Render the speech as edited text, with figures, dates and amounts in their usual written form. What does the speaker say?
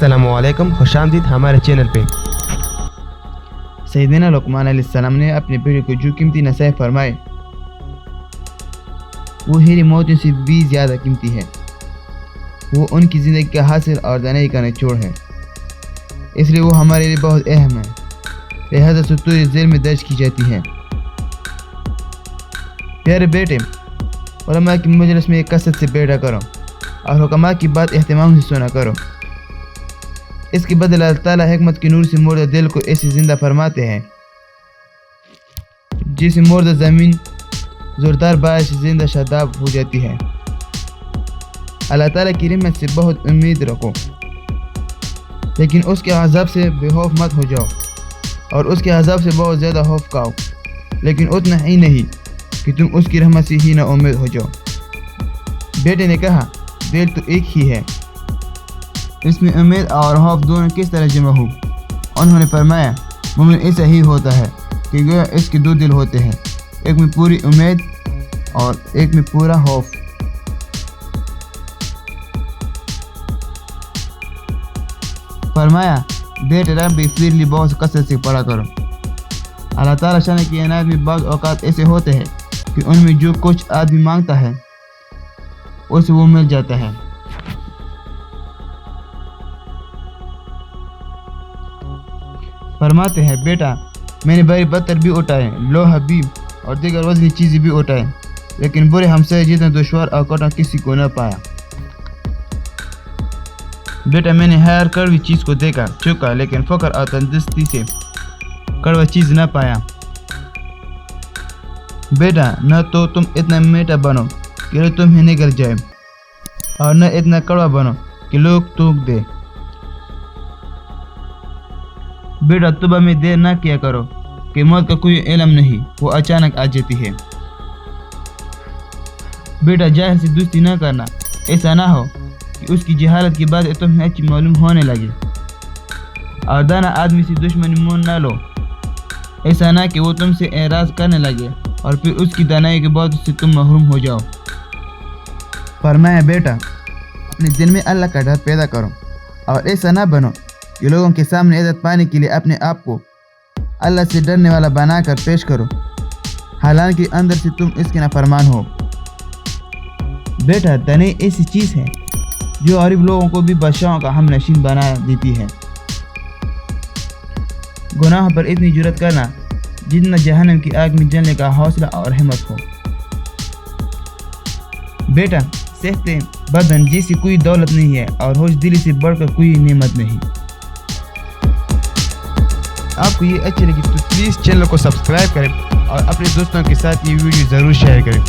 السلام علیکم، خوش آمدید ہمارے چینل پہ۔ سیدنا لقمان علیہ السلام نے اپنے بیٹے کو جو قیمتی نصیحت فرمائے وہ ہیرے موتیوں سے بھی زیادہ قیمتی ہے۔ وہ ان کی زندگی کا حاصل اور دانائی کا نچوڑ ہے، اس لیے وہ ہمارے لیے بہت اہم ہے، لہذا سطور ذیل میں درج کی جاتی ہے۔ پیارے بیٹے، علماء کی مجلس میں کثرت سے بیٹھا کرو اور حکماء کی بات اہتمام سے سنا کرو۔ اس کے بدلے اللہ تعالیٰ حکمت کے نور سے مردہ دل کو ایسے زندہ فرماتے ہیں جیسے مردہ زمین زوردار بارش سے زندہ شاداب ہو جاتی ہے۔ اللہ تعالیٰ کی رحمت سے بہت امید رکھو، لیکن اس کے عذاب سے بے خوف مت ہو جاؤ، اور اس کے عذاب سے بہت زیادہ خوف کھاؤ، لیکن اتنا ہی نہیں کہ تم اس کی رحمت سے ہی نا امید ہو جاؤ۔ بیٹے نے کہا، دل تو ایک ہی ہے، اس میں امید اور خوف دونوں کس طرح جمع ہو؟ انہوں نے فرمایا، مومن ایسا ہی ہوتا ہے کہ گویا اس کے دو دل ہوتے ہیں، ایک میں پوری امید اور ایک میں پورا خوف۔ فرمایا، بیٹے رب اغفر لی بہت کثرت سے پڑھا کرو۔ اللہ تعالیٰ شان کی عنایت میں بعض اوقات ایسے ہوتے ہیں کہ ان میں جو کچھ آدمی مانگتا ہے اسے وہ مل جاتا ہے۔ فرماتے ہیں، بیٹا میں نے بڑے پتھر بھی اٹھائے، لوہا بھی اور دیگر وزنی چیزیں بھی اٹھائے، لیکن برے ہمسائے جتنا دشوار اور کٹھن کسی کو نہ پایا۔ بیٹا میں نے ہر کڑوی چیز کو دیکھا چکا، لیکن فقر اور تندرستی سے کڑوا چیز نہ پایا۔ بیٹا نہ تو تم اتنا میٹھا بنو کہ لوگ تمہیں نگل جائے، اور نہ اتنا کڑوا بنو کہ لوگ تھوک دے۔ بیٹا توبہ میں دیر نہ کیا کرو کہ موت کا کوئی علم نہیں، وہ اچانک آ جاتی ہے۔ بیٹا جاہل سے دوستی نہ کرنا، ایسا نہ ہو کہ اس کی جہالت کی بات تمہیں اچھی معلوم ہونے لگے، اور دانا آدمی سے دشمنی مون نہ لو، ایسا نہ کہ وہ تم سے اعراض کرنے لگے اور پھر اس کی دانائی کے بعد سے تم محروم ہو جاؤ۔ فرمایا، بیٹا اپنے دل میں اللہ کا ڈر پیدا کرو، اور ایسا نہ بنو کہ لوگوں کے سامنے عزت پانے کے لیے اپنے آپ کو اللہ سے ڈرنے والا بنا کر پیش کرو، حالانکہ اندر سے تم اس کے نافرمان ہو۔ بیٹا دانائی ایسی چیز ہے جو غریب لوگوں کو بھی بادشاہوں کا ہم نشین بنا دیتی ہے۔ گناہ پر اتنی جرات کرنا جتنا جہنم کی آگ میں جلنے کا حوصلہ اور ہمت ہو۔ بیٹا صحت بدن جیسی کوئی دولت نہیں ہے، اور ہوش دلی سے بڑھ کر کوئی نعمت نہیں۔ آپ کو یہ اچھی لگی تو پلیز چینل کو سبسکرائب کریں اور اپنے دوستوں کے ساتھ یہ ویڈیو ضرور شیئر کریں۔